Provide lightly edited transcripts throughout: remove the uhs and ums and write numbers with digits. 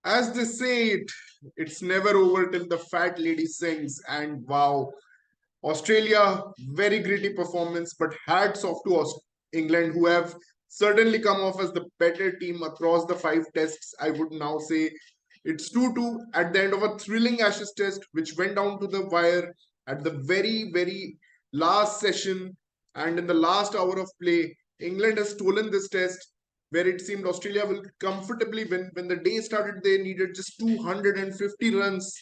As they say it's never over till the fat lady sings. And wow, Australia, very gritty performance, but hats off to England, who have certainly come off as the better team across the five tests. I would now say it's 2-2 at the end of a thrilling Ashes test, which went down to the wire at the very last session. And in the last hour of play, England has stolen this test where it seemed Australia will comfortably win. When the day started, they needed just 250 runs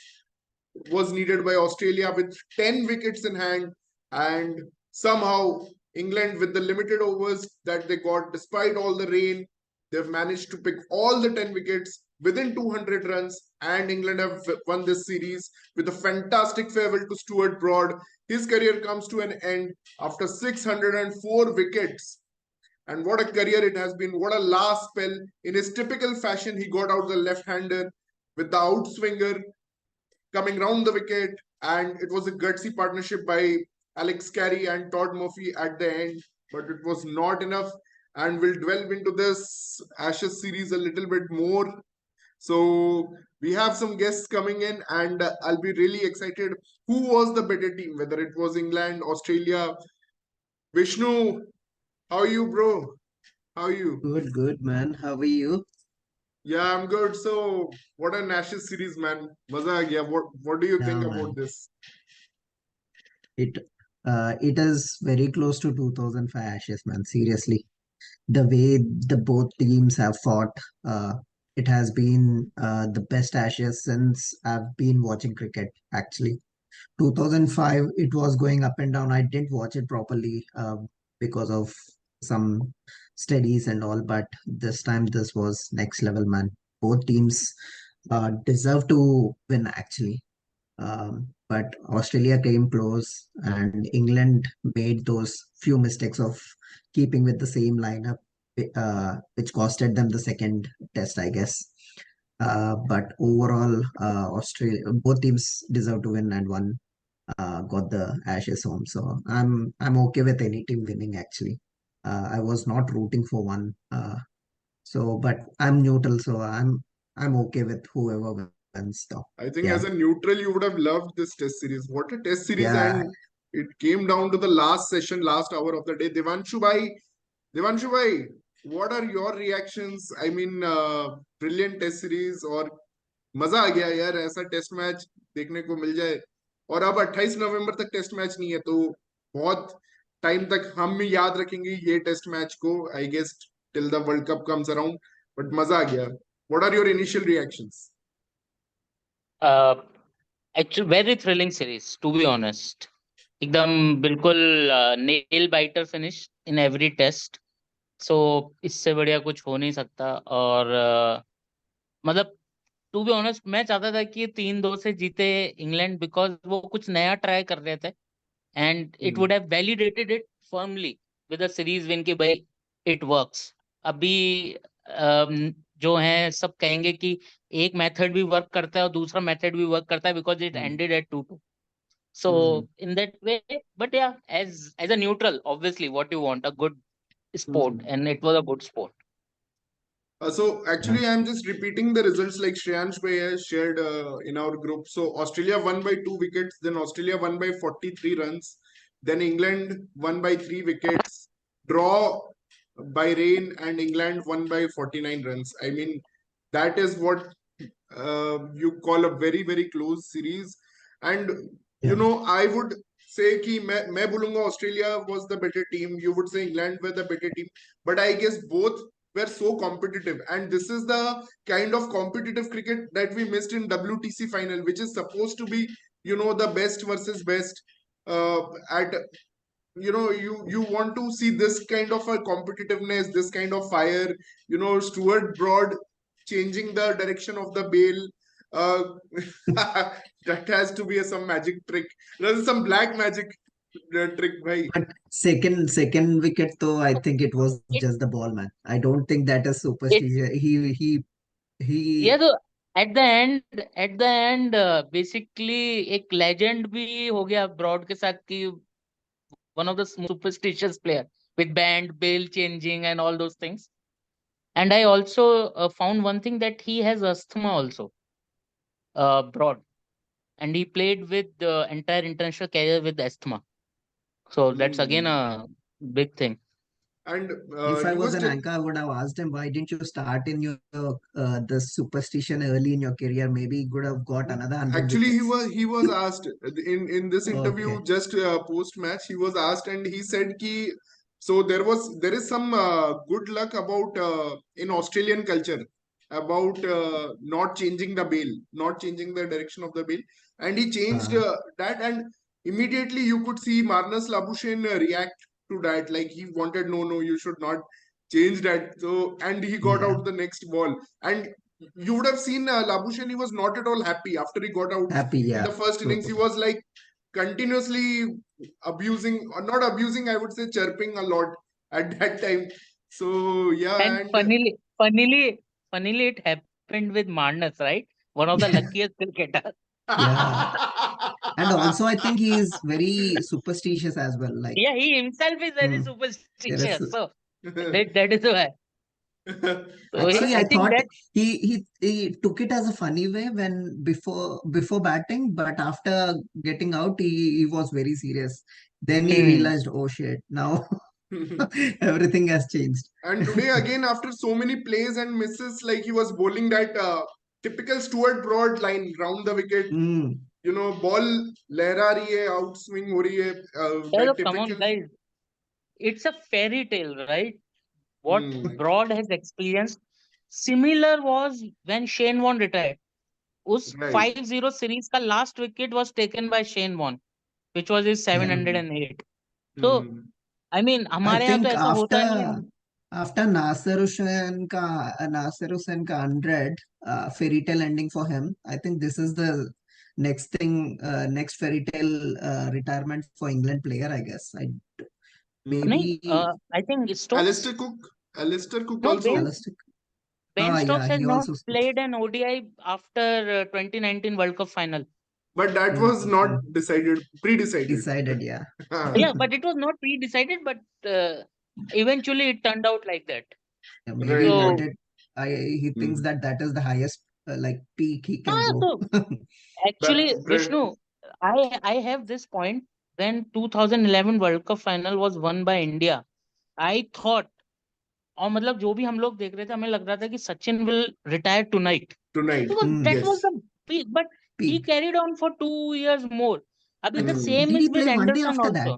was needed by Australia with 10 wickets in hand. And somehow, England, with the limited overs that they got, despite all the rain, they've managed to pick all the 10 wickets within 200 runs. And England have won this series with a fantastic farewell to Stuart Broad. His career comes to an end after 604 wickets. And what a career it has been. What a last spell. In his typical fashion, he got out the left hander with the outswinger coming round the wicket, and it was a gutsy partnership by Alex Carey and Todd Murphy at the end, but it was not enough. And we'll delve into this Ashes series a little bit more. So we have some guests coming in, and I'll be really excited. Who was the better team? Whether it was England, Australia, Vishnu. How are you, bro? How are you? Good, good, man. How are you? Yeah, I'm good. So, what a Ashes series, man. Maza aa gaya. What do you think Yeah, about man. this? It it is very close to 2005 Ashes, man. Seriously, the way the both teams have fought, it has been the best Ashes since I've been watching cricket. Actually, 2005, it was going up and down. I didn't watch it properly because of some studies and all, but this time this was next level, man. Both teams deserve to win, actually. But Australia came close, and England made those few mistakes of keeping with the same lineup, which costed them the second test, I guess. But overall, Australia, both teams deserve to win, and one got the Ashes home. So I'm okay with any team winning, actually. I was not rooting for one, but I'm neutral, so I'm okay with whoever wins, though. I think Yeah. as a neutral, you would have loved this test series. What a test series! Yeah, And it came down to the last session, last hour of the day. Devanshu bhai, what are your reactions? I mean, brilliant test series और मजा आ गया यार ऐसा test match देखने को मिल जाए और अब 28 नवंबर तक टेस्ट मैच नहीं है तो बहुत टाइम तक हम याद रखेंगे ये टेस्ट मैच को I guess till the world cup comes around but मजा आ गया what are your initial reactions actually very thrilling series to be honest एकदम बिल्कुल nail biter finish in every test so इससे बढ़िया कुछ हो नहीं सकता और मतलब टू बी ऑनेस्ट मैं चाहता था कि 3-2 से जीते इंग्लैंड बिकॉज वो कुछ नया ट्राई कर रहे थे and it would have validated it firmly with a series win की भाई इट वर्क्स अभी जो है सब कहेंगे कि एक मेथड भी वर्क करता है और दूसरा मेथड भी वर्क करता है because it ended at 2-2 so in that way but yeah as a neutral obviously what you want a good sport and it was a good sport. So yeah, actually, I'm just repeating the results like Shreyansh Bhai has shared in our group. So Australia won by 2 wickets, then Australia won by 43 runs, then England won by 3 wickets, draw by rain, and England won by 49 runs. I mean, that is what you call a very close series. And yeah. I would say कि मैं बोलूंगा Australia was the better team. You would say England were the better team, but I guess both were so competitive, and this is the kind of competitive cricket that we missed in WTC final, which is supposed to be the best versus best. At you want to see this kind of a competitiveness, this kind of fire. Stuart Broad changing the direction of the bail. That has to be some magic trick. That is some black magic trick, bhai. But second wicket, though, I think it was just the ball, man. I don't think that is It superstition. Yeah, He तो at the end basically एक legend भी हो गया Broad के साथ कि one of the superstitious player with band bail changing and all those things And I also found one thing that he has asthma also, broad, and he played with the entire international career with asthma. So that's again Hmm. a big thing. And If I he was was an anchor, I would have asked him, why didn't you start in your the superstition early in your career? Maybe you could have got another 100 actually wickets. he was asked in this interview Okay. just post match. He was asked and he said ki, so there is some good luck about in Australian culture about not changing the bail, not changing the direction of the bail, and he changed Uh, that, and immediately you could see Marnus Labuschagne react to that, like he wanted, no, no, you should not change that. So and he got yeah. out the next ball, and you would have seen Labuschagne, he was not at all happy after he got out Happy. in Yeah. the first True. innings. He was like continuously abusing, or not abusing, I would say chirping a lot at that time. So yeah, And and funnily, it happened with Marnus, right? One of the Yeah. luckiest cricketers. Yeah. And also, I think he is very superstitious as well. Like, Yeah, he himself is very hmm, there is. superstitious. So that is why. So Actually, I I think thought that. he took it as a funny way when before batting, but after getting out, he was very serious. Then he Hmm. realized, oh shit, now everything has changed. And today again, after so many plays and misses, like he was bowling that typical Stuart Broad line round the wicket, Hmm. ball लहरा रही है, out swing हो रही है, Yeah, that look, come on, typical. guys. It's a fairy tale, right? What Hmm, Broad has experienced. Similar was when Shane Warne retired. उस right. 5-0 series का last wicket was taken by Shane Warne, which was his Yeah. 708. So, Hmm. I mean, I हमारे यहाँ तो think ऐसा होता नहीं है. after Nasir Hussain ka 100 fairy tale ending for him. I think this is the next thing, next fairy tale retirement for England player. I guess. नहीं, Maybe I think Stokes. Alistair Cook, Alistair Cook No, also, Alistair. Ben Yeah, Stokes has he not also. played an ODI after 2019 World Cup final. but that was not Mm, decided, pre-decided. decided. Yeah. Yeah, but it was not pre-decided, but eventually it turned out like that. Yeah, maybe he Right. So, wanted. He thinks Hmm. that is the highest like peak he can ah, go. so actually, Vishnu, I have this point. When 2011 World Cup final was won by India, I thought, और मतलब जो भी हम लोग देख रहे थे, हमें लग रहा था कि Sachin will retire tonight Tonight, because Hmm, that was yes. the peak. But he peak. carried on for 2 years more. Abhi the Hmm. same Did is he with play one day Anderson after that? also.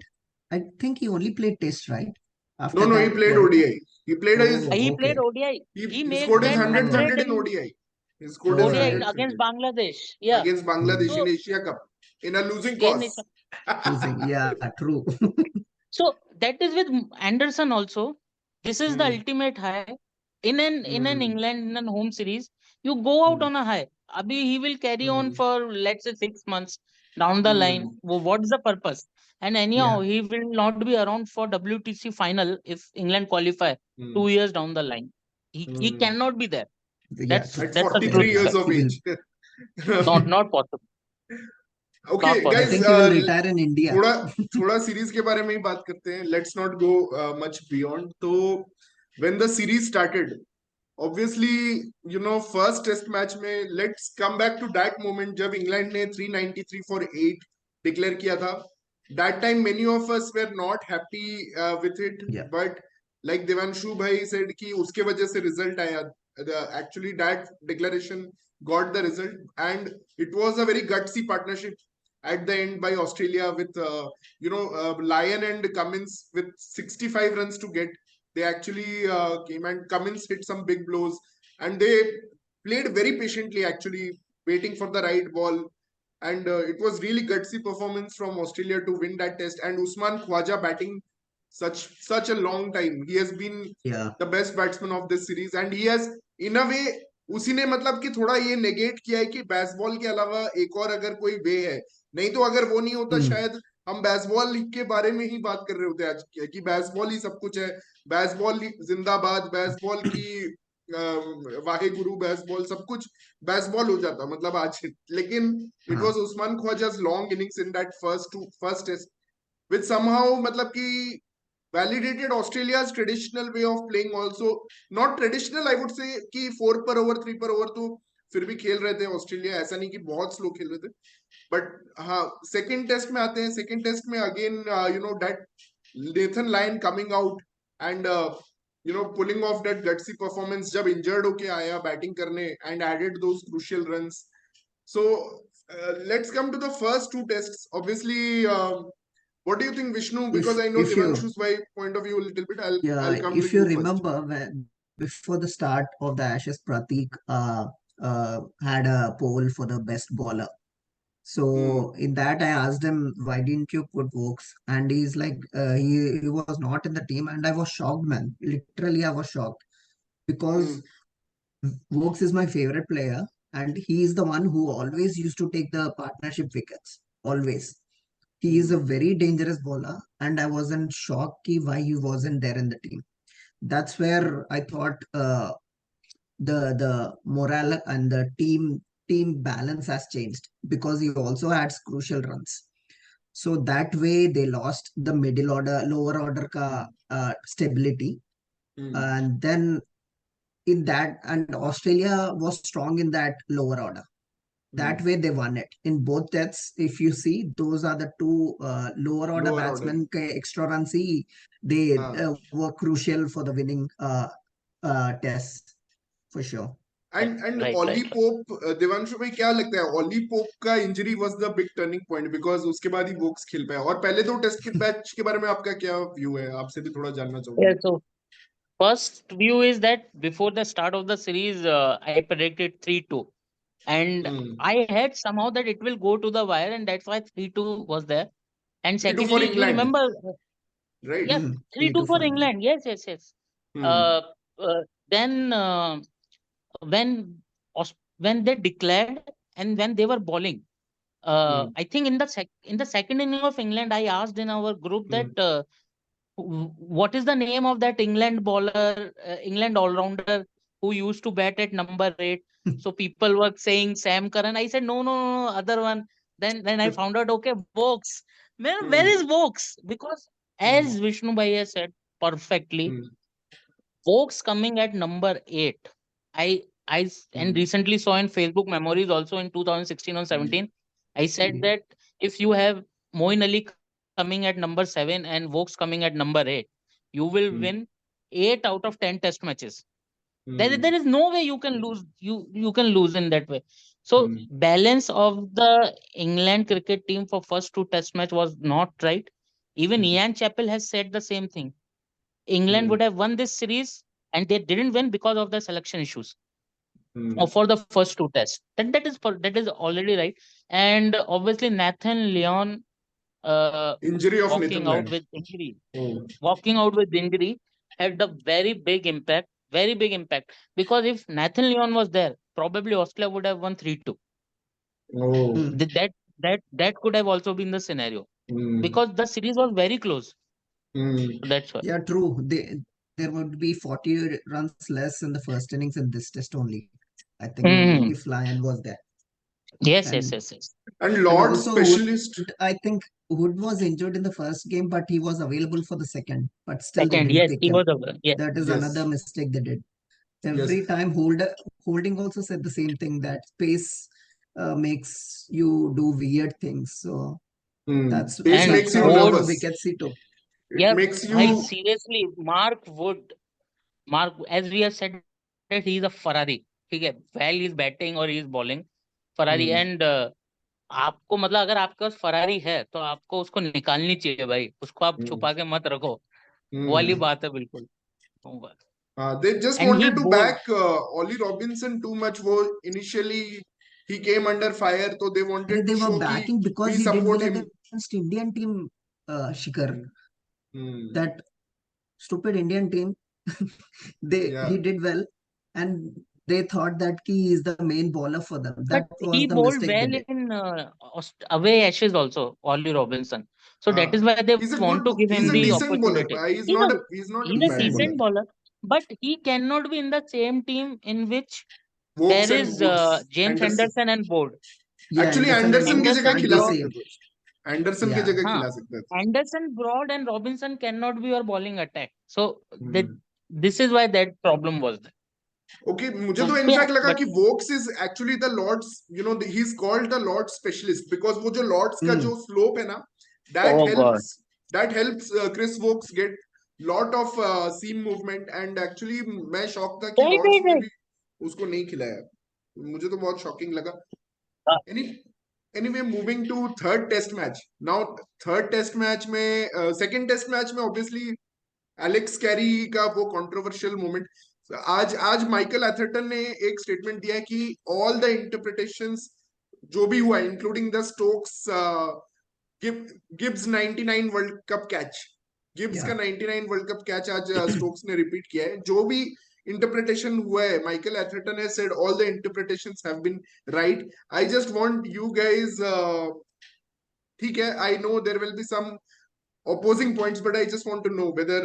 I think he only played test, right? No, After no, he that played World Cup. ODI. He played his, He Oh, played okay. ODI. He he made scored his that hundredth 100 hundred in in ODI. He scored his ODI Oh, hundredth against hundred Bangladesh. Yeah. against Bangladesh hmm. in So Asia Cup in a losing in cause. Losing. Yeah, true. so that is with Anderson also. This is the Hmm. ultimate high. In an Hmm. England in an home series, you go out Hmm. on a high. Abhi he will carry on Hmm. for let's say 6 months down the line. Hmm. What is the purpose? And anyhow, Yeah. he will not be around for WTC final if England qualify Hmm. 2 years down the line. He Hmm. cannot be there. Yeah, That's true. At that's the Very truth, 43 true. years sir. of He will. age. Not possible. Not Okay, I guys, possible. think he will retire in India. थोड़ा थोड़ा series के बारे में ही बात करते हैं. Let's not go much beyond. तो when the series started, obviously, first test match में, let's come back to that moment जब इंग्लैंड ने 393 for 8 डिक्लेयर किया था. That time many of us were not happy with it, Yeah. but like Devanshu bhai said कि उसके वजह से result आया. Actually that declaration got the result, and it was a very gutsy partnership at the end by Australia with Lyon and Cummins with 65 runs to get. They actually came, and Cummins hit some big blows, and they played very patiently, actually waiting for the right ball. And it was really gutsy performance from Australia to win that test. And Usman Khwaja batting such a long time. He has been Yeah. the best batsman of this series, and he has in a way उसी ने मतलब कि थोड़ा ये negate किया है कि baseball के अलावा एक और अगर कोई वे है. नहीं तो अगर वो नहीं होता Hmm. शायद हम बेसबॉल के बारे में ही बात कर रहे होते आज कि बेसबॉल ही सब कुछ है. बेसबॉल जिंदाबाद, बेसबॉल की वाहे गुरु, बेसबॉल सब कुछ बेसबॉल हो जाता मतलब आज. लेकिन it Uh, was Usman Khawaja's long innings in that first test which somehow मतलब कि validated Australia's traditional way of playing also. Not traditional, I would say कि 4 per over 3 per over तो फिर भी खेल रहे थे ऑस्ट्रेलिया, ऐसा नहीं कि बहुत स्लो खेल रहे थे. बट हाँ, सेकंड टेस्ट में आते हैं. सेकंड टेस्ट में again that Nathan Lyon coming out and pulling off that gutsy performance जब इंजर्ड होके आया बैटिंग करने and added those crucial runs. So let's come to the first two tests. Obviously, what do you think, Vishnu? Because I know If you Devanshu's point of view a little bit. I'll Yeah, come to if you you first. remember, before the start of the Ashes, Pratik had a poll for the best bowler. Hmm. So in that, I asked him, why didn't you put Vokes? And he's like, he was not in the team, and I was shocked, man. Literally, I was shocked Hmm. because Vokes is my favorite player, and he is the one who always used to take the partnership wickets. Always. He is Hmm. a very dangerous bowler, and I wasn't shocked why he wasn't there in the team. That's where I thought the morale and the team balance has changed because he also had crucial runs. So that way they lost the middle order, lower order ka stability, Hmm. and then in that and Australia was strong in that lower order. Hmm. That way they won it in both tests. If you see, those are the two lower order Lower order. batsmen extra runs. They हाँ. were crucial for the winning tests for sure. And Right, Ollie right, right. Pope, Devanshu भाई क्या लगता है Ollie Pope का injury was the big turning point because उसके बाद ही Woakes खेल पाया. और पहले दो टेस्ट के मैच के बारे में आपका क्या व्यू है, आपसे भी थोड़ा जानना Yeah, चाहूंगा. so first view is that before the start of the series, I predicted 3-2. And Hmm. I had somehow that it will go to the wire, and that's why 3-2 was there. And 3-2 for secondly, you England, remember, right? yeah, Hmm. 3-2 3-2 for for England. England. Yes, yes, yes. Hmm. Uh, then when they declared and when they were bowling, Hmm. I think in the second inning of England, I asked in our group that Hmm. what is the name of that England bowler, England all rounder who used to bat at number 8? So people were saying Sam Curran. I said no, no, no, no, other one. Then I found out, okay, Vokes. Man, where Hmm. is Vokes? Because Hmm. as Vishnu Bhai has said perfectly, Hmm. Vokes coming at number 8. And Hmm. recently saw in Facebook memories also in 2016 or Hmm. 17. I said Hmm. that if you have Moin Ali coming at number 7 and Vokes coming at number 8, you will win Hmm. 8 out of 10 test matches. There Hmm. is no way you can lose. You can lose in that way. So Hmm. balance of the England cricket team for first two test match was not right. Even Hmm. Ian Chappell has said the same thing. England Hmm. would have won this series and they didn't win because of the selection issues or Hmm. for the first two tests. That is already right. And obviously Nathan Leon Injury of walking Nathan out Lyon. with injury, Oh. walking out with injury had a very big impact. Because if Nathan Leon was there, probably Australia would have won 3-2. Oh. Hmm. That could have also been the scenario Hmm. because the series was very close. Hmm. So that's why. Yeah, true. There would be 40 runs less in the first innings in this test only. I think Mhm. if Lyon was there. Yes, yes, And yes, yes. And and Lord also Hood, specialist. I think Hood was injured in the first game, but he was available for the second. But still they Second, didn't yes, pick he him. was over. Yes. That is another Yes. mistake they did. Yes. Every time Holding also said the same thing that pace makes you do weird things. So Hmm. that's Pace And makes that's you how the Wood, nervous. wickets he took. It yeah, makes bhai, you. seriously, Mark, as we have said that he is a Ferrari. ठीक है, while he is batting or he is bowling, Ferrari. Hmm. And आपको मतलब अगर आपके पास Ferrari है तो आपको उसको निकालनी चाहिए भाई, उसको आप Hmm. छुपा के मत रखो. वो वाली Hmm. बात है बिल्कुल. They just And he wanted to bowled. back Ollie Robinson too much. वो initially he came under fire, so they wanted They to were show कि backing because we he did support well him. against Indian team, Shikhar. Hmm. Hmm. That stupid Indian team, he Yeah. did well, and they thought that he is the main bowler for them. But That was he the bowled mistake they well did. in away Ashes also, Ollie Robinson. So that is why they He's a want to good. give him He's the a decent bowler. opportunity. He's He's not a a. He's not a he's a bad Decent. bowler. decent bowler, but he cannot be in the same team in which Vokes there and is Woods. James Anderson. Henderson and Board. Yeah, Actually, Anderson and Anderson Wood की जगह Henderson can't be खिला dropped. सकते same. थे. Anderson की Yeah. जगह हाँ, खिला सकता था। Anderson, Broad and Robinson can not be your bowling attack, so that hmm. This is why that problem was there. Okay, मुझे तो तो yeah, इनफैक्ट लगा but कि Woakes is actually the Lord's, you know, he is called the Lord specialist because वो जो Lord's का Hmm. जो slope है ना, that oh god, helps that helps Chris Woakes get lot of seam movement, and actually मैं shock था कि right, Lord's right, में right. भी उसको नहीं खिलाया। मुझे तो बहुत शॉकिंग लगा। Uh, any anyway, moving to third test match now. Third test match में सेकंड टेस्ट मैच में ऑब्वियसली एलेक्स कैरी का वो कंट्रोवर्शियल मोमेंट। आज आज माइकल एथरटन ने एक स्टेटमेंट दिया है कि ऑल द इंटरप्रिटेशंस जो भी हुआ including the Stokes Gibbs 99 world cup catch, Gibbs का Yeah. 99 वर्ल्ड कप कैच आज स्टोक्स ने रिपीट किया है। जो भी इंटरप्रिटेशन हुआ है, Michael Atherton has said all the interpretations have been right. I just want you guys, ठीक है, I know there will be some opposing points, but I just want to know whether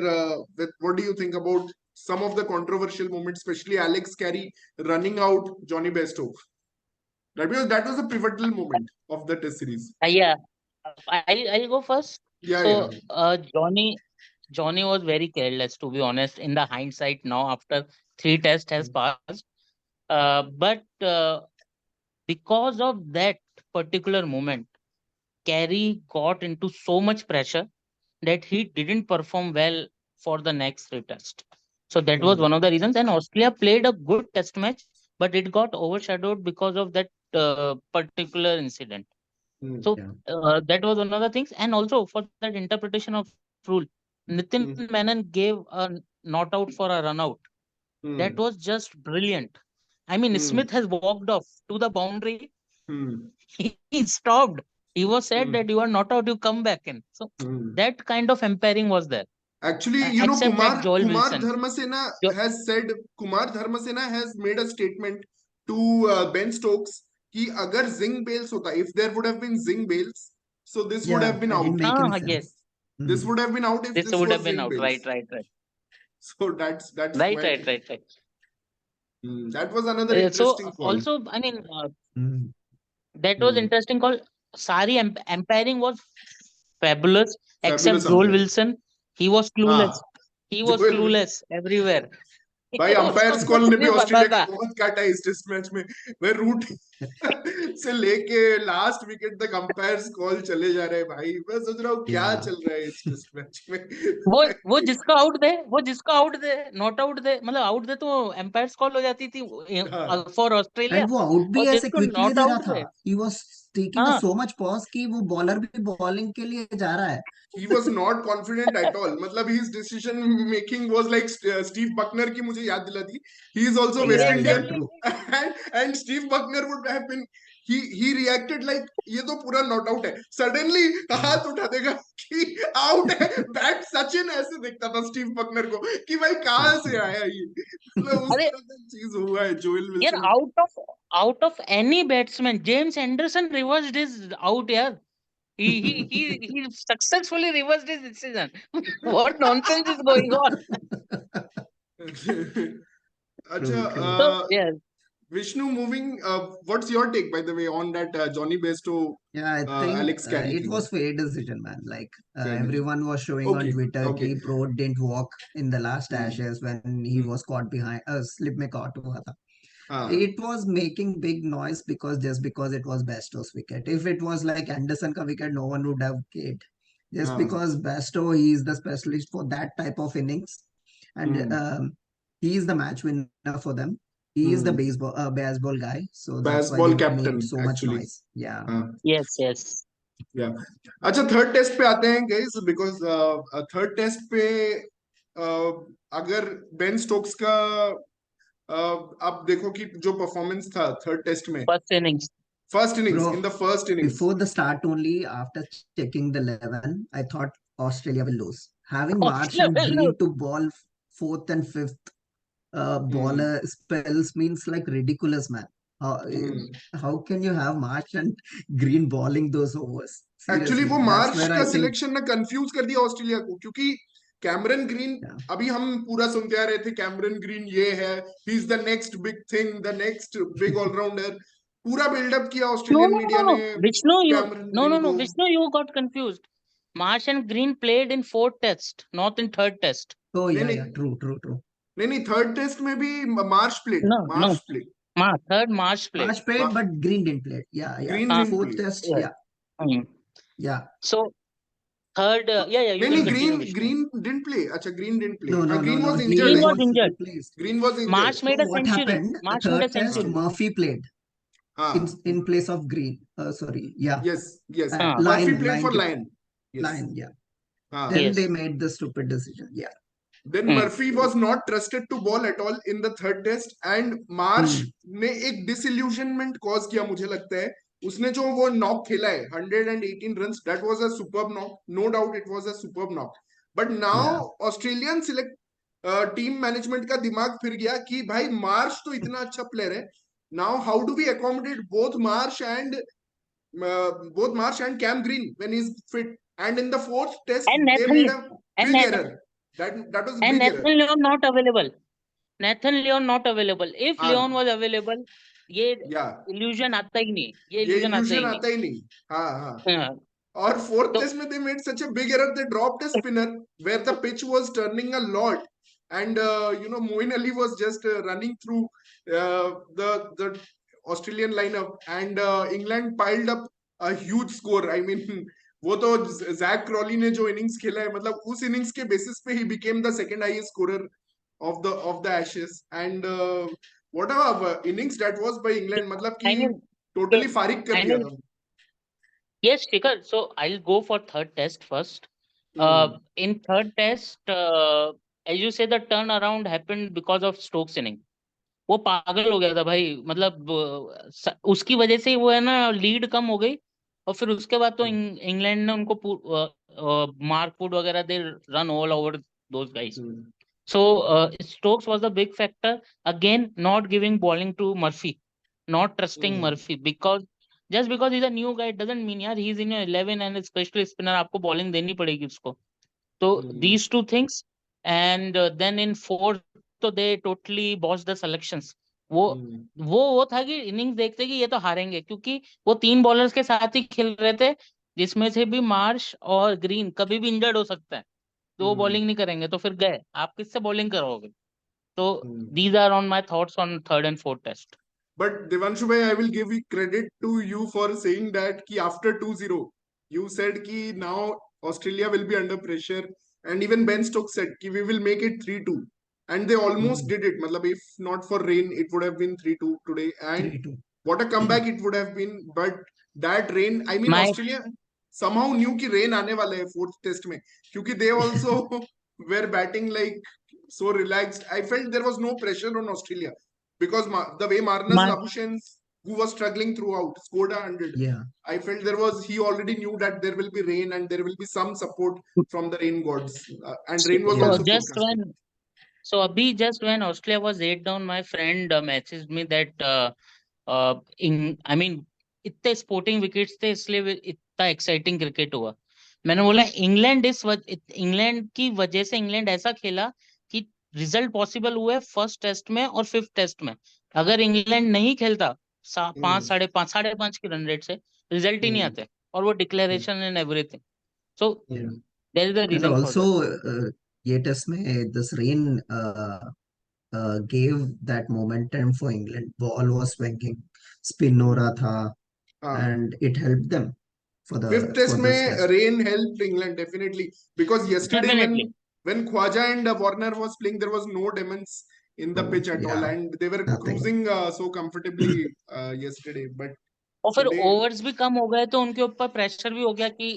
what do you think about some of the controversial moments, especially Alex Carey running out Johnny Bairstow? That was a pivotal moment of the Test series. yeah, I'll go first. Yeah, yeah. So Johnny was very careless, to be honest, in the hindsight now after three tests has passed. But because of that particular moment, Carey got into so much pressure that he didn't perform well for the next three tests. So that was Hmm. one of the reasons. And Australia played a good test match, but it got overshadowed because of that particular incident. Hmm. So Yeah. that was one of the things. And also for that interpretation of rule, Nitin Hmm. Menon gave a not out for a run out. That Hmm. was just brilliant. I mean, Hmm. Smith has walked off to the boundary. Hmm. He stopped. He was said Hmm. that you are not out, you come back in. So Hmm. that kind of umpiring was there. Actually, you know, Except that Joel Kumar Wilson. Dharmasena Jo- has said, Kumar Dharmasena has made a statement to Ben Stokes कि अगर Zing Bales होता, if there would have been Zing Bales, so this would Yeah. have been It didn't out. make any yes, sense. This Hmm. would have been out if this this would have was been Zing out. Right, Bales. right, right. So that's Right, why. right, right, right. That was another So interesting call. also, I mean, Hmm. that was Hmm. interesting call. Sari umpiring was fabulous, except Fabulous Joel umpiring. Wilson. He was clueless. हाँ, He was Joel, clueless everywhere. भाई उसको umpires call कुछ ने भी नहीं पता Australia का था. बहुत काटा है इस टेस्ट मैच में। वह रूट से लेके लास्ट विकेट तक अंपायर्स कॉल चले जा रहे हैं भाई। मैं सोच रहा हूँ क्या Yeah. चल रहा है इस टेस्ट मैच में। वो जिसको आउट दे, वो जिसको आउट दे, नॉट आउट दे, मतलब आउट दे तो एम्पायर्स कॉल हो जाती थी हाँ, फॉर ऑस्ट्रेलिया. एंड वो आउट भी और ऐसे जिसको क्विकली नॉट दे रहा आउट था। दे, ही वाज टेकिंग अ हाँ सो मच पॉज कि वो बॉलर भी बॉलिंग के लिए जा रहा है। he was not confident at all, मतलब his decision making was like Steve Buckner की मुझे याद दिलाती। he is also West या Indian, exactly. True. and Steve Buckner would have been, he reacted like ये तो पूरा नॉट आउट है, सडनली हाथ उठा देगा कि आउट है, बैट सचिन ऐसे देखता था स्टीव बकनर को कि भाई कहाँ से आया ये, मतलब उस अरे तरह का चीज हुआ है जोएल यार, Wilson. Out of any batsman, James Anderson reversed his out यार. He successfully reversed his decision. What nonsense is going on? True अच्छा, true. So yes, Vishnu, moving, what's your take, by the way, on that Johnny Bairstow, Yeah, I think Alex Carey it thing? was fair decision, man. Like Fair decision. everyone was showing on Okay, Twitter okay. कि Broad didn't walk in the last Hmm. Ashes when he Hmm. was caught behind slip में caught हुआ था. हाँ. It was making big noise because it was Basto's wicket. If it was like Anderson ka wicket, no one would have cared. Just हाँ. because Basto, he is the specialist for that type of innings, and Hmm. he is the match winner for them. He is the Hmm. baseball guy, so that's why Baseball they made captain, so much actually. noise. Yeah. हाँ. yes, yes. Yeah. अच्छा, third test पे आते हैं guys, because third test पे अगर Ben Stokes का आप देखो कि जो परफॉर्मेंस था थर्ड टेस्ट में, First innings. First innings, in Bro, the first innings. before the start only, after checking the 11, I thought Australia will lose. Having Marsh Australia and will lose. Green to ball fourth and fifth bowler spells means like ridiculous, man. How can you have Marsh and Green bowling those overs? Actually Seriously, वो that's Marsh where का I think, selection ना confuse कर दिया Australia को, क्योंकि Cameron green, yeah, अभी हम पूरा सुनते आ रहे थे कैमरन ग्रीन ये है, he is the next big thing, the next big all rounder, पूरा बिल्डअप किया No, Australian no, media no, ने no. Vishnu, कैमरन ग्रीन को। Vishnu, you got confused. Marsh and Green played in fourth test, not in third test. Oh, नहीं yeah, नहीं yeah, true. नहीं, third test में भी Marsh played, No, no. Marsh played, Third Marsh played. March played, but Green didn't play. Yeah. Green Uh, didn't Fourth play. test, yeah. Hmm. yeah. So third, yeah, you नहीं can नहीं, continue, green Vishnu. Green didn't play, अच्छा green didn't play, No, हाँ no, no, green no. Was injured He Green I was was think, injured. replaced. Green was injured. Marsh So made a what century. happened? The Marsh made a third test, century. Murphy played in हाँ in place of Green. Sorry, yeah. Yes yes, हाँ. Murphy Lion, played Lion, for Lion, yes Lion, yeah. हाँ। Then they Yes. made the stupid decision. Yeah. Then Hmm. Murphy was not trusted to ball at all in the third test, and Marsh Hmm. ने एक disillusionment cause किया मुझे लगता है। उसने जो वो नॉक खेला है 118 runs, that was a superb knock, no doubt it was a superb knock, but now Yeah. Australian select team management का दिमाग फिर गया कि भाई मार्श तो इतना अच्छा प्लेयर है, now how do we accommodate both Marsh and Cam Green when he's fit, and in the fourth test And they made a and big Nathan, error, that was a and big error। Nathan Leon not available. Nathan Leon not available. If Leon हाँ was available, ये या, illusion आता ही नहीं. ये ये illusion आता illusion ही नहीं. आता ही नहीं। हाँ हाँ। हाँ. और fourth तो test में they made such a big error, they dropped a spinner where the pitch was turning a lot, and Moeen Ali was just running through the Australian lineup, and England piled up a huge score, I mean वो तो Jack Crawley ने जो innings खेला है, मतलब उस innings के basis पे ही became the second highest scorer of the Ashes, and whatever innings that was by England, मतलब I कि mean, totally फारिग कर I दिया mean, था। yes, Shikhar. So I'll go for third test first. In third test, as you say, the turnaround happened because of Stokes inning. वो पागल हो गया था भाई, मतलब उसकी वजह से ही वो है ना, लीड कम हो गई, और फिर उसके बाद तो इंग्लैंड ने उनको मार्क वुड वगैरह they run all over those guys. So Stokes was a big factor. Again, not giving bowling to Murphy, not trusting Murphy, because just because he's a new guy it doesn't mean यार he's in your 11 and especially spinner आपको bowling देनी पड़ेगी उसको. So these two things, and then in fourth तो they totally botched the selections. वो वो था कि इनिंग्स देखते कि ये तो हारेंगे, क्योंकि वो तीन बॉलर्स के साथ ही खेल रहे थे, जिसमें से भी मार्श और ग्रीन कभी भी इंजर्ड हो सकता है, तो वो बॉलिंग नहीं करेंगे, तो फिर गए, आप किससे बॉलिंग करोगे. तो these are on my thoughts on third and fourth test. But Devanshu bhai, I will give you credit to you for saying that ki after 2-0, you said ki now Australia will be under pressure, and even Ben Stokes said ki we will make it 3-2, and they almost did it. Matlab, if not for rain, it would have been 3-2 today, and 3-2. what a comeback it would have been. But that rain, I mean, my Australia somehow knew कि rain आने वाला है fourth test में, क्योंकि they also were batting like so relaxed. I felt there was no pressure on Australia because the way Marnus my Labuschagne, who was struggling throughout, scored 100. Yeah. I felt he already knew that there will be rain and there will be some support from the rain gods, and rain was Yeah. also just forecasted. when So Abhi, just when Australia was 8 down, my friend messaged me that I mean इतने sporting wickets थे इसलिए इतना exciting cricket हुआ. मैंने बोला England की वजह से इंग्लैंड ऐसा खेला कि रिजल्ट पॉसिबल हुए फर्स्ट टेस्ट में और फिफ्थ टेस्ट में. अगर इंग्लैंड नहीं खेलता 5 साढ़े 5 की रन रेट से रिजल्ट ही नहीं आते, और वो declaration and everything. So Yeah. There is the And reason for also, that. ये test में this rain gave that momentum for England. Ball was swinging, spin हो रहा था, हाँ, and it helped them fifth test for this में test. rain helped England definitely, because yesterday definitely. when Khwaja and Warner was playing, there was no demons in the So pitch at all, yeah, and they were nothing. cruising so comfortably yesterday. But और फिर today, overs भी कम हो गए तो उनके ऊपर pressure भी हो गया कि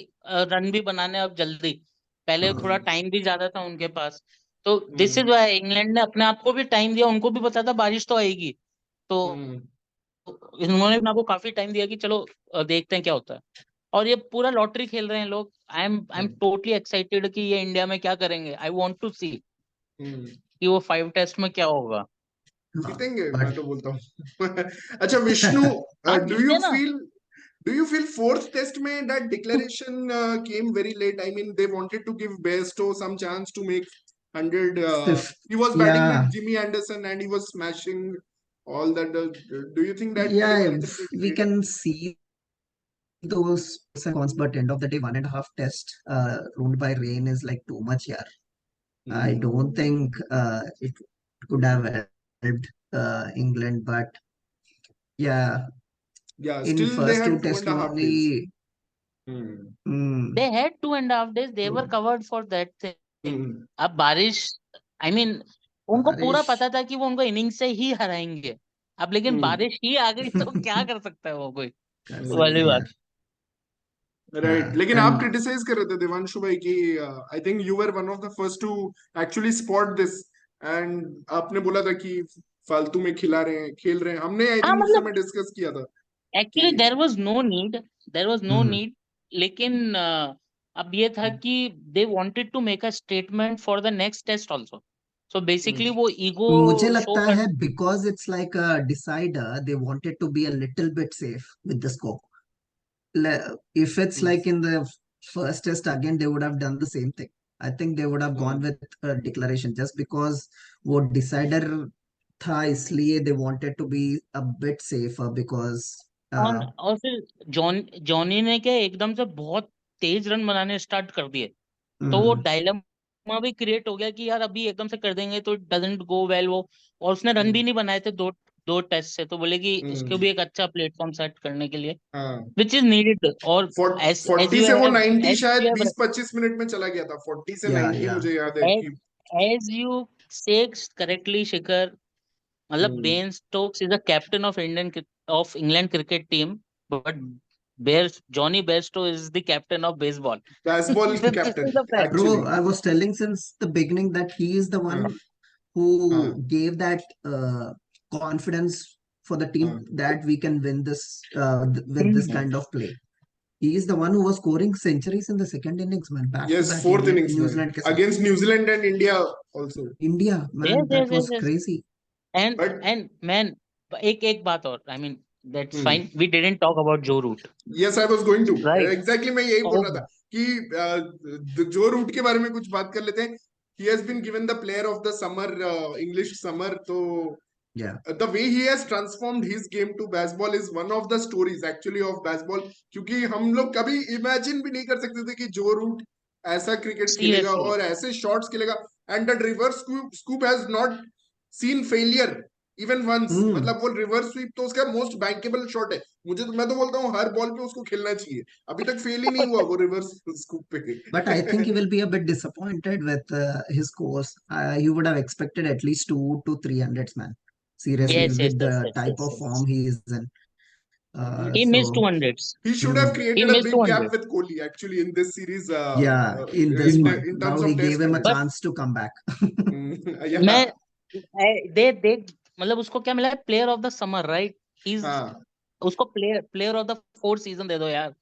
रन भी बनाने अब जल्दी. पहले थोड़ा टाइम भी ज्यादा था उनके पास. तो दिस इज वाई इंग्लैंड ने अपने आप को भी टाइम दिया, उनको भी पता था बारिश तो आएगी, तो इन्होंने अपने आप को काफी टाइम दिया कि चलो देखते हैं क्या होता है. और ये पूरा लॉटरी खेल रहे हैं लोग. आई एम टोटली एक्साइटेड कि ये इंडिया में क्या करेंगे. आई वांट टू सी कि वो 5 टेस्ट में क्या होगा. जीतेंगे, मैं But तो बोलता हूँ। अच्छा विष्णु, हाँ, डू जीतते यू हैं ना. Feel do you feel fourth test में that declaration came very late? I mean, they wanted to give Bairstow some chance to make 100. fifth, He was batting with yeah, Jimmy Anderson and he was smashing all that. Do you think that they Yeah, were a little bit we late? can see those pros and cons, but end of the day, 1.5 test ruled by rain is like too much here. I Hmm. don't think it could have helped England, but yeah, Yeah, in still they first two had two tests and a half days. only. Hmm. Mm, They had 2.5 days. They were true. covered for that thing. Hmm. अब बारिश, I mean, उनको पूरा Barish, पता था कि वो उनको inning से ही हराएंगे. अब लेकिन Hmm. बारिश ही आ गई तो क्या कर सकता है वो कोई. कर वो Hmm. सकते वाली हैं. बात. राइट, लेकिन आप And क्रिटिसाइज कर रहे थे देवांशु भाई कि I think you were one of the first to actually spot this, and आपने बोला था कि फालतू में खिला रहे हैं, खेल रहे हैं. हमने आई हाँ थिंक उस मतलब समय डिस्कस किया था एक्चुअली कि देयर वाज नो नीड. लेकिन अब ये था mm, कि they wanted to make a statement for the next test also. So basically वो ईगो मुझे शो लगता कर. है because it's like a decider, they wanted to be a little bit safe with the score. If it's like in the first test again, they would have done the same thing. I think they would have gone with a declaration just because वो decider था इसलिए they wanted to be a bit safer because और फिर Johnny ने क्या एकदम से बहुत तेज रन बनाने स्टार्ट कर दिए. तो वो mm, डायलेमा भी क्रिएट हो गया कि यार अभी एकदम से कर देंगे तो डजंट गो वेल वो. और उसने रन भी नहीं बनाए थे दो दो टेस्ट से. तो बोले कि इसको भी एक अच्छा प्लेटफॉर्म सेट करने के लिए हाँ, विच इज नीडेड. और एज 40 यू से वो हैव 90 एज शायद यू हैव 20-25 मिनट में चला गया था. 40 से yeah, 90 yeah. मुझे याद है कि as you said correctly Shikhar, मतलब hmm, Ben Stokes is the captain of England cricket team. But Bair Johnny Bairstow is the captain of baseball. Baseball की this captain is the fact. Actually. Bro, I was telling since the beginning that he is the हाँ, one who हाँ, gave that confidence for the team हाँ. that we can win this with this kind of play. He is the one who was scoring centuries in the second innings, man, back to yes, back fourth India, innings New में Zealand के साथ. Against New Zealand and India also. India, man, Yes, that yes, yes, was yes. crazy. And but and man, एक एक बात और, I mean, that's fine. We didn't talk about Joe Root, yes, I was going to right? Exactly, मैं यही बोल Oh, रहा था कि जो रूट के बारे में कुछ बात कर लेते हैं. He has been given the player of the summer, English summer. तो Yeah. the way he has transformed his game to baseball is one of the stories actually of baseball. क्योंकि हम लोग कभी इमेजिन भी नहीं कर सकते थे कि जो रूट ऐसा क्रिकेट खेलेगा seriously. और ऐसे शॉट्स खेलेगा. And the reverse scoop has not seen failure even once. Hmm. मतलब वो रिवर्स स्वीप तो उसका मोस्ट बैंकेबल शॉट है. मैं तो बोलता हूँ हर बॉल पे उसको खेलना चाहिए. अभी तक फेल ही नहीं हुआ वो reverse scoop But I think he पे. will be a bit disappointed with his scores. You would have expected at least 2 to 300s, man. Seriously, Yes, yes, with yes, the yes, type yes, of yes. form he is in. He missed So, 200s. He should have hmm, He created a missed big gap 200. with Kohli actually in this series, yeah, in this one. in Now terms he of gave test him a matches. But chance to come back. Yeah. मैं दे मतलब उसको क्या मिला है, player of the summer, right? He हाँ. उसको player of the fourth season दे दो यार.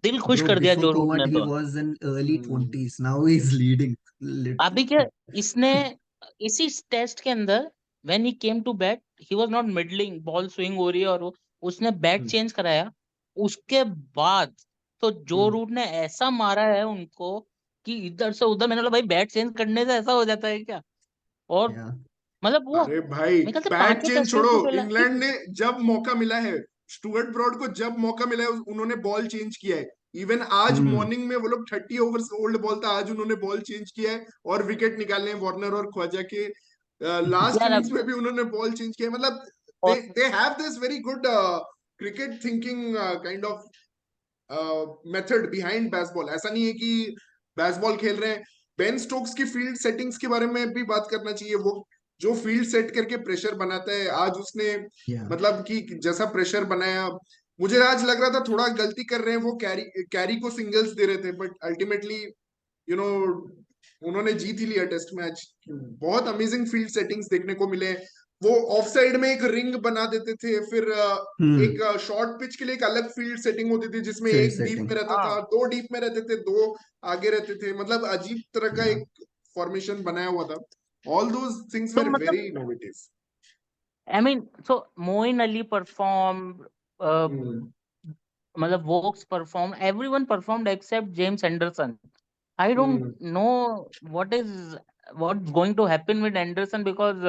दिल खुश Bro, कर दिया before जो रूट COVID, ने he तो. was in early hmm, 20s. Now he's leading. अभी क्या इसने इसी टेस्ट के अंदर when he came to bat he was not middling, ball swing हो रही है और उसने बैट हम्म, चेंज कराया. उसके बाद तो जो हम्म. रूट ने ऐसा मारा है उनको कि इधर से उधर. मैंने बोला भाई बैट चेंज करने से ऐसा हो जाता है क्या? और Yeah. मतलब वो अरे भाई, मेरे ख्याल से बैट पांचों चेंज टेस्ट में छोड़ो. उसको खेला इंग्लैंड ने जब मौका मिला है, स्टुअर्ट ब्रॉड को जब मौका मिला है, उन्होंने बॉल चेंज किया है. इवन आज Hmm. मॉर्निंग में वो लोग 30 ओवर्स ओल्ड बॉल था, आज उन्होंने बॉल चेंज किया है और विकेट निकाले हैं वार्नर और ख्वाजा के. लास्ट यार. इनिंग्स में भी उन्होंने बॉल चेंज किया है. मतलब और they have this very good cricket thinking kind of method behind baseball. ऐसा नहीं है कि बेसबॉल खेल रहे हैं. बेन स्टोक्स की फील्ड सेटिंग्स के बारे में भी बात करना चाहिए. वो जो फील्ड सेट करके प्रेशर बनाता है, आज उसने Yeah. मतलब कि जैसा प्रेशर बनाया, मुझे आज लग रहा था थोड़ा गलती कर रहे हैं वो. कैरी कैरी को सिंगल्स दे रहे थे, बट अल्टीमेटली यू नो उन्होंने जीत ही लिया टेस्ट मैच. बहुत अमेजिंग फील्ड सेटिंग्स देखने को मिले. वो ऑफ साइड में एक रिंग बना देते थे, फिर एक Hmm. शॉर्ट पिच के लिए एक अलग फील्ड सेटिंग होती थी जिसमें Field एक डीप setting. में रहता था, हाँ. दो डीप में रहते थे, दो आगे रहते थे. मतलब अजीब तरह का Yeah. एक फॉर्मेशन बनाया हुआ था. ऑल दोज थिंग्स तो वर मतलब very innovative. I mean so Moeen Ali perform, hmm, मतलब Woakes perform, everyone performed except James Anderson. I don't hmm. know what's going to happen with Anderson because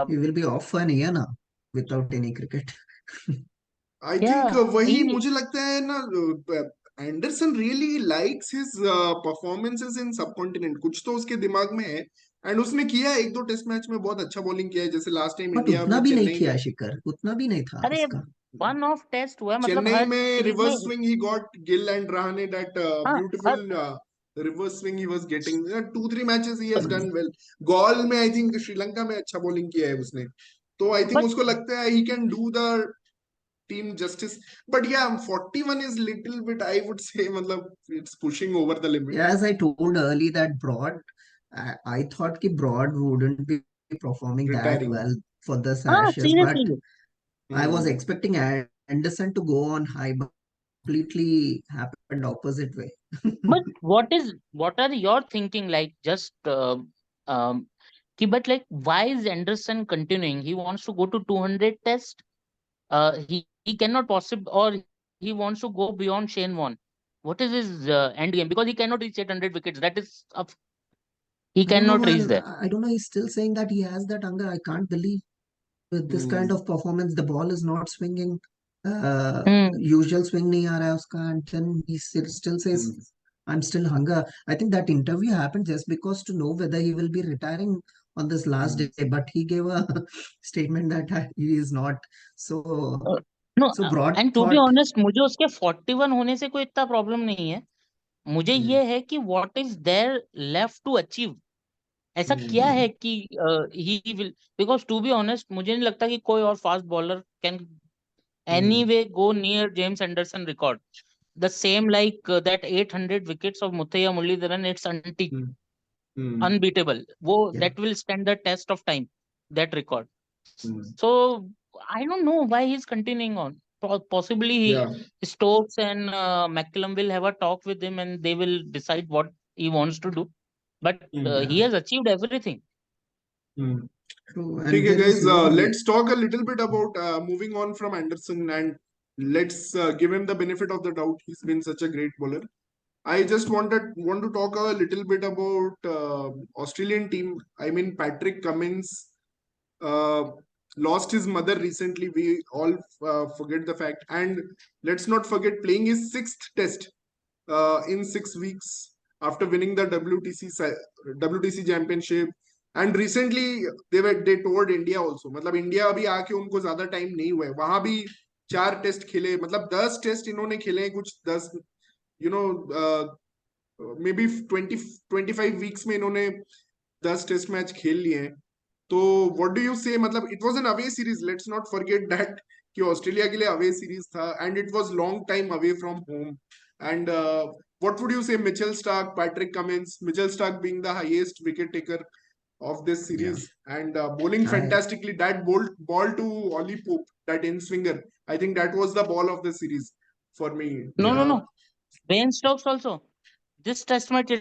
He will be off for an year now. without any cricket. I think Yeah, वही he मुझे लगता है ना, Anderson really likes his performances in subcontinent, कुछ तो उसके दिमाग में है। एंड उसने किया है, एक दो टेस्ट मैच में बहुत अच्छा बॉलिंग किया है, जैसे लास्ट टाइम बट इंडिया उतना में भी नहीं चेन्नई में। किया शिखर, उतना भी नहीं था अरे उसका। वन ऑफ टेस्ट हुआ है, मतलब चेन्नई हर में सीरीज में। Reverse swing he got Gill and Rahane, that हाँ, हर beautiful reverse swing he was getting, 2-3 matches he has done well. Galle में आई थिंक श्रीलंका में अच्छा बॉलिंग किया है उसने, तो आई थिंक बट उसको लगता है he can do the team justice. But yeah, 41 is little bit, I would say, matlab, it's pushing over the limit. Yeah, as I told early that I thought कि Broad wouldn't be performing that Retiring. well for the हाँ, Ashes, but seriously. I was Hmm. expecting Anderson to go on high, but completely happened opposite way. But what are your thinking, like, just um but like, why is Anderson continuing? He wants to go to 200 test. He cannot possibly, or he wants to go beyond Shane Warne. What is his end game? Because he cannot reach 800 wickets. That is up. He I don't know, cannot reach man. there. I don't know. He's still saying that he has that hunger. I can't believe with this kind Hmm. of performance, the ball is not swinging. Hmm. Usual swing नहीं आ रहा है उसका, and then he still says, Hmm. "I'm still hunger." I think that interview happened just because to know whether he will be retiring on this last Hmm. day, but he gave a statement that he is not. So, Uh, no, so Broad and to be thought, honest, मुझे उसके 41 होने से कोई इतना problem नहीं है। मुझे Hmm. ये है कि what is there left to achieve. ऐसा क्या Hmm. है कि he will, because to be honest मुझे नहीं लगता कि कोई और fast bowler can Hmm. anyway go near James Anderson record. The same like that 800 wickets of Muthaiya Muralidharan, it's Hmm. Hmm. unbeatable. वो yeah, that will stand the test of time, that record. Hmm. So I don't know why he's continuing on. Possibly Yeah. Stokes and McCallum will have a talk with him and they will decide what he wants to do. But Hmm. he yeah, has achieved everything. Hmm. true. ठीक And है there is guys, no way. let's talk a little bit about moving on from Anderson, and let's give him the benefit of the doubt. He's been such a great bowler. I just want to talk a little bit about Australian team. I mean, Patrick Cummins uh, lost his mother recently. We all forget the fact, and let's not forget playing his sixth test in 6 weeks after winning the WTC championship. And recently they toured India also. मतलब India अभी आके उनको ज्यादा time नहीं हुआ है, वहां भी 4 टेस्ट खेले, मतलब 10 टेस्ट इन्होंने खेले हैं, कुछ 10, you know, may be 25 weeks में इन्होंने 10 टेस्ट मैच खेल लिए हैं। तो व्हाट डू यू से, मतलब it was an away series, let's not forget that, कि ऑस्ट्रेलिया के लिए अवे सीरीज था, and it was long time away from home. And what would you say, Mitchell Stark, Patrick Cummins, Mitchell Stark being the highest wicket taker of this Yeah, series, and bowling I fantastically, that ball to Ollie Pope, that in swinger, I think that was the ball of the series for me. No, no, yeah. no. Ben Stokes also. This test match,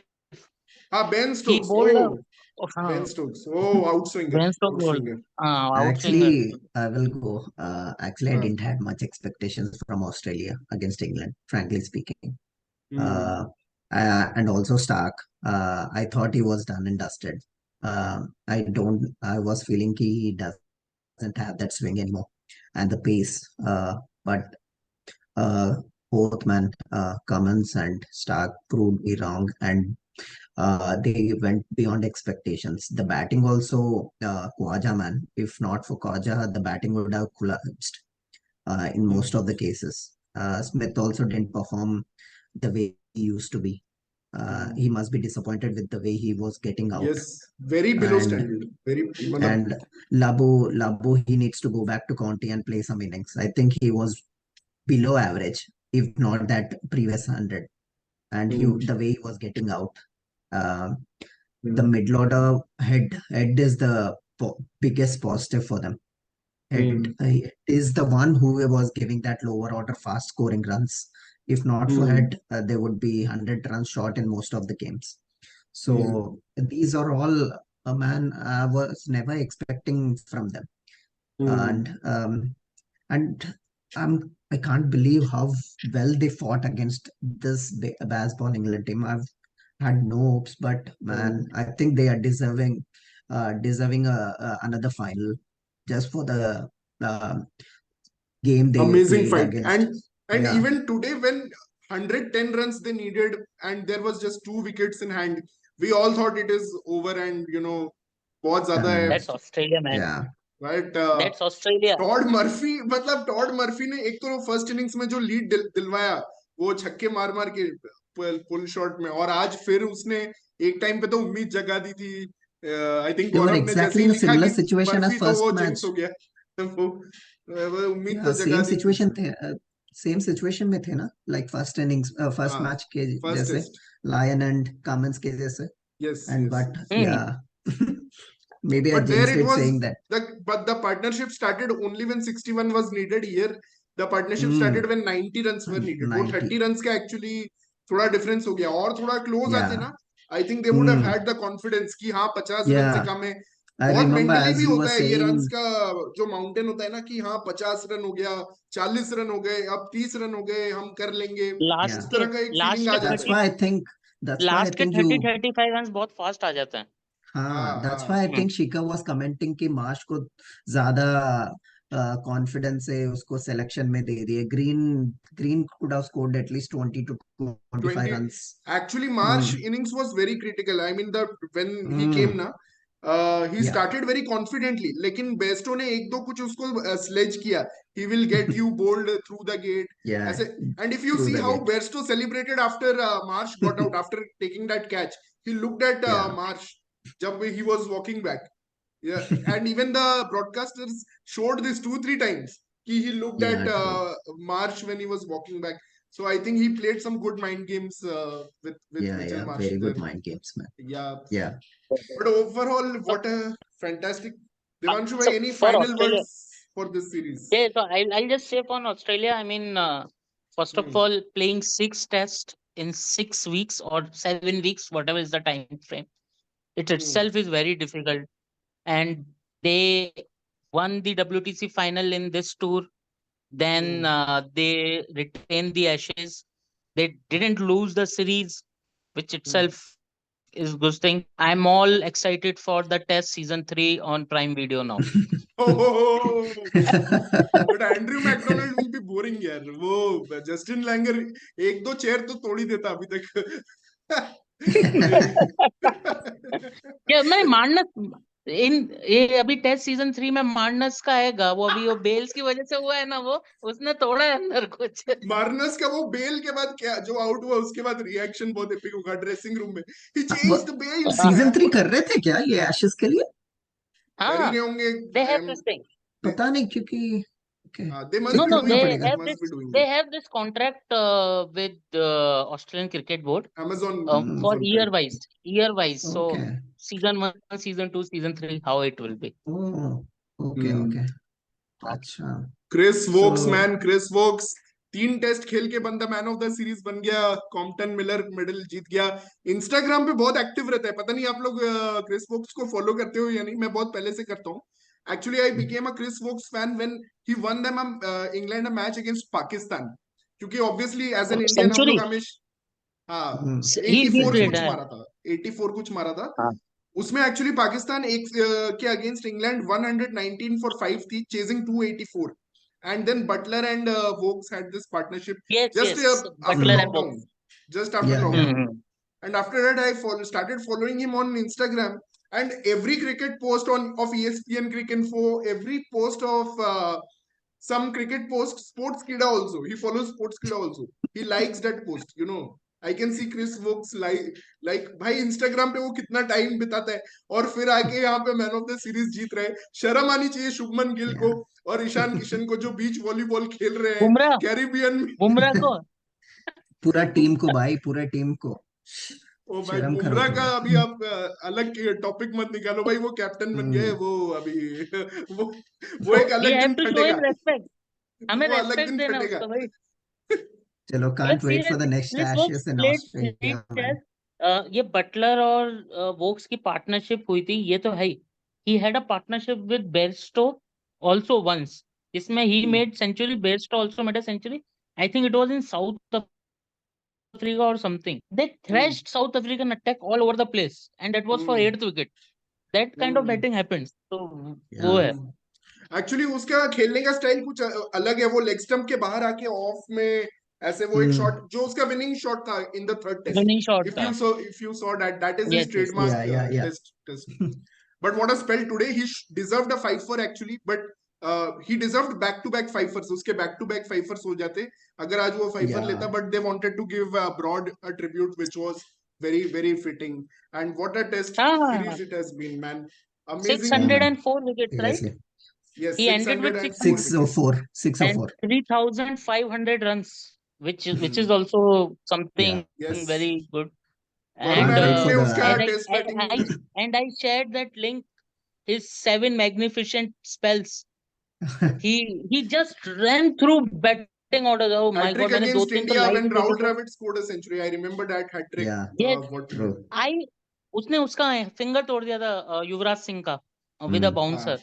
Ben he Stokes, bowled oh, Ben uh, Stokes, oh, outswinger, Ben Stokes bowled outswinger. outswinger. Actually, I will go. Actually, I uh, didn't have much expectations from Australia against England, frankly speaking. hmm, Uh, and also Stark. I thought he was done and dusted. I don't. I was feeling he doesn't have that swing anymore, and the pace. But uh, both man, Cummins and Stark proved me wrong, and they went beyond expectations. The batting also, Khawaja man. If not for Khawaja, the batting would have collapsed in most hmm. of the cases. Smith also didn't perform the way he used to be. Hmm. He must be disappointed with the way he was getting out. Yes, very below And standard. Very, matlab, and Labo, he needs to go back to County and play some innings. I think he was below average, if not that previous 100. And hmm, the way he was getting out. Uh, the hmm, middle order head is the biggest positive for them. Head hmm, is the one who was giving that lower order fast scoring runs. If not for hmm, head, they would be 100 runs short in most of the games. hmm, So these are all a man I was never expecting from them. hmm, And I can't believe how well they fought against this baseball England team. I've had no hopes, but hmm. man, I think they are deserving another final just for the uh, game they Amazing played fight. against. And Yeah. even today, when 110 runs they needed and there was just 2 wickets in hand, we all thought it is over and बहुत ज्यादा है. That's Australia, man. Yeah. But That's Australia. Todd Murphy, मतलब Todd Murphy ने एक तो first innings में जो lead दिलवाया, वो छक्के मार मार के पुल शॉट में, और आज फिर उसने एक टाइम पे तो उम्मीद जगा दी थी. आई थिंक They were गौरव ने जैसे exactly ही in a लिखा similar कि situation as मर्फी तो वो first जिंक्स match. हो गया, वो उम्मीद Yeah, तो जगा same दी थी situation उसने. थे. Same situation में थे ना, like first innings, first हाँ, match के फर्स्ट जैसे, टेस्ट. Lion and Cummins के जैसे. Yes And yes. but Hmm. yeah, maybe I But there jinxed it it was, saying that. the partnership started only when 61 was needed. Here the partnership Hmm, started when 90 runs were needed. वो 90. 30 runs का actually थोड़ा difference हो गया, और थोड़ा close आते Yeah. ना, I think they would have Hmm. Had the confidence कि हाँ 50 रन से Yeah. कम है. I बहुत remember मेंटली as भी you were होता है ये रन्स saying. का, जो माउंटेन होता है ना कि हाँ 50 रन हो गया, 40 रन हो गए, अब 30 रन हो गए, हम कर लेंगे, Yeah. इस तरह का एक फीलिंग लास्ट आ के जाता That's है. 30 why I think. That's why I last के think 30 you. 35 रन बहुत फास्ट आ जाते हैं. हाँ, हाँ that's why हाँ. I think Shika was commenting कि मार्श को ज्यादा कॉन्फिडेंस से उसको सिलेक्शन में दे दिए. Green could have scored at least 20 to 25 20. runs. Actually, Hmm. Marsh innings was very critical. I mean, the when he came Hmm. na, he Yeah. started very confidently. लेकिन Bairstow ने एक दो कुछ उसको स्लेज किया. He will get you bowled through the gate. Yeah. ऐसे. And if you Through see the how gate. Bairstow celebrated after Marsh got out after taking that catch, he looked at Yeah. Marsh जब he was walking back. Yeah, and even the broadcasters showed this 2 3 times. He looked Yeah. at True. Marsh when he was walking back. So I think he played some good mind games with Yeah. Mitchell Yeah. Marsh Very good there. mind games, man. Yeah, Yeah. but overall, So, what a fantastic. uh, Devanshu bhai, so any for final Australia, words for this series? yeah, so I'll just say for Australia, I mean, first of Hmm. all, playing 6 tests in 6 weeks or 7 weeks, whatever is the time frame, it Hmm. itself is very difficult. And they won the WTC final in this tour. Then Hmm. they retained the Ashes. They didn't lose the series, which Hmm. itself is good thing. I'm all excited for the Test season 3 on Prime Video now. Oh, but Andrew McDonald will be boring यार. वो Justin Langer एक दो chair तो तोड़ ही देता अभी तक. क्या मैं मार्नस इन ये अभी टेस्ट सीजन 3 में मार्नस का आएगा, वो अभी वो बेल्स की वजह से हुआ है ना, वो उसने तोड़ा है अंदर कुछ. मार्नस का वो बेल के बाद क्या जो आउट हुआ उसके बाद रिएक्शन बहुत एपिक होगा ड्रेसिंग रूम में. ही वो चेंज्ड बेल्स सीजन मैन. 3 कर रहे थे क्या ये एशेस के लिए? कर ही हाँ, रहे होंगे. They I have em. This thing. पता नहीं क्योंकि. Okay. They must No, be no, देखना डूइंग इट. पड़ेगा. They must be doing they it. have this contract with Australian Cricket Board Amazon for Amazon year Prime. wise. So Okay. season 1, season 2, season 3, how it will be. Oh. Okay. Hmm. Okay. अच्छा. Chris So. Woakes man, Chris Woakes 3 test खेल के बंदा man of the series बन गया. Compton Miller medal जीत गया. Instagram पे बहुत active रहता है. पता नहीं आप लोग क्रिस वोक्स को फॉलो करते हो या नहीं. मैं बहुत पहले से करता हूँ. Actually I became a Chris Woakes fan when he won them England a match against Pakistan, क्योंकि ऑब्वियसली एज एन इंडियन हम लोग Century. हमेशा. हाँ, He 84 did कुछ Century. है. मारा था. 84 कुछ मारा था. हाँ. उसमें एक्चुअली पाकिस्तान एक के अगेंस्ट इंग्लैंड 119 फॉर 5 थी, chasing 284. And then Buttler and Woakes had this partnership Yes, just yes. After Butler Hmm. and lockdown. Box. Just after Yeah. Yeah. lockdown. Mm-hmm. And after that, started following him on Instagram. And every cricket post on of ESPN Cricket Info, every post of some cricket post, Sports Kida also. He follows Sports Kida also. He likes that post. I can see Chris Wokes like भाई Instagram पे वो कितना time बिताता है, और फिर आके यहाँ पे मैन ऑफ द सीरीज जीत रहे हैं. शर्म आनी चाहिए शुभमन गिल को Yeah. और ईशान किशन को जो बीच वॉलीबॉल खेल रहे हैं बुमराह कैरिबियन में. बुमराह को. पूरा टीम को भाई, पूरे टीम को ओ भाई, शर्म करो बुमराह का थोड़ा. अभी आप अलग टॉपिक मत निकालो भाई. वो कैप्टन बन गए. Hmm. वो अभी वो वो तो एक वी अलग हैव दिन टू शो फटेगा. Him respect. हमें वो अलग रेस्पेक्ट दिन देना फटेगा. उसको भाई. चलो, मतलब can't wait for the seriously next Chris Woakes Ashes in played great Australia, man. Chase. ये बटलर और वोक्स की पार्टनरशिप हुई थी, ये तो है ही. He had a partnership with Bairstow also once, जिसमें he hmm. Made century. Bairstow also made a century. I think it was in South Africa or something. They hmm. thrashed South African attack all over the place, and that was for hmm. 8th wicket. That kind of hmm. batting happens. So वो Yeah. है. हम्म. Actually उसका खेलने का style कुछ अलग है, वो leg stump के बाहर आके ऑफ में ऐसे वो एक शॉट जो उसका विनिंग शॉट था in the third test, winning shot if था। you saw that is his yes yes trademark Yeah. test. But what a spell today, he deserved a 5 for actually, but he deserved back to back 5 fors, उसके back to back 5 fors हो जाते अगर आज वो 5 for लेता, Yeah. but they wanted to give Broad a tribute which was very very fitting. And what a test हाँ, series it has been, man. Six Amazing. Hundred Man. And four wickets right, Seriously. Yes, he ended with 604 wickets. 604. 604. 3,500 runs, which is also something Yeah. Yes, very good. Varun And Great Aaron for ने the उसका and test batting I shared that link. His 7 magnificent spells. He just ran through batting orders. Oh my God, मैंने hat trick दो against तीन तो India live ही when देखे राहुल थे। Dravid scored a century, I remember that hat trick Yeah. Yes, what True. I उसने उसका finger तोड़ दिया था युवराज सिंह का विद अ Hmm. बाउंसर।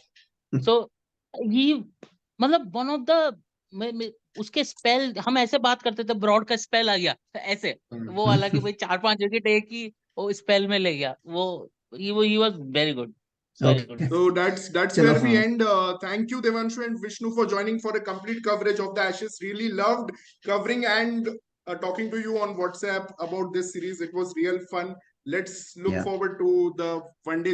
सो ही मतलब वन ऑफ द उसके स्पेल, हम ऐसे बात करते थे ब्रॉड का स्पेल आ गया ऐसे, वो वाला कि भाई 4-5 विकेट एक ही वो स्पेल में ले गया वो, he was very good, very Okay. good. So that's Chalo. where we end. Thank you, Devanshu and Vishnu, for joining for a complete coverage of the Ashes. Really loved covering and talking to you on WhatsApp about this series. It was real fun. Let's look Yeah. forward to the one day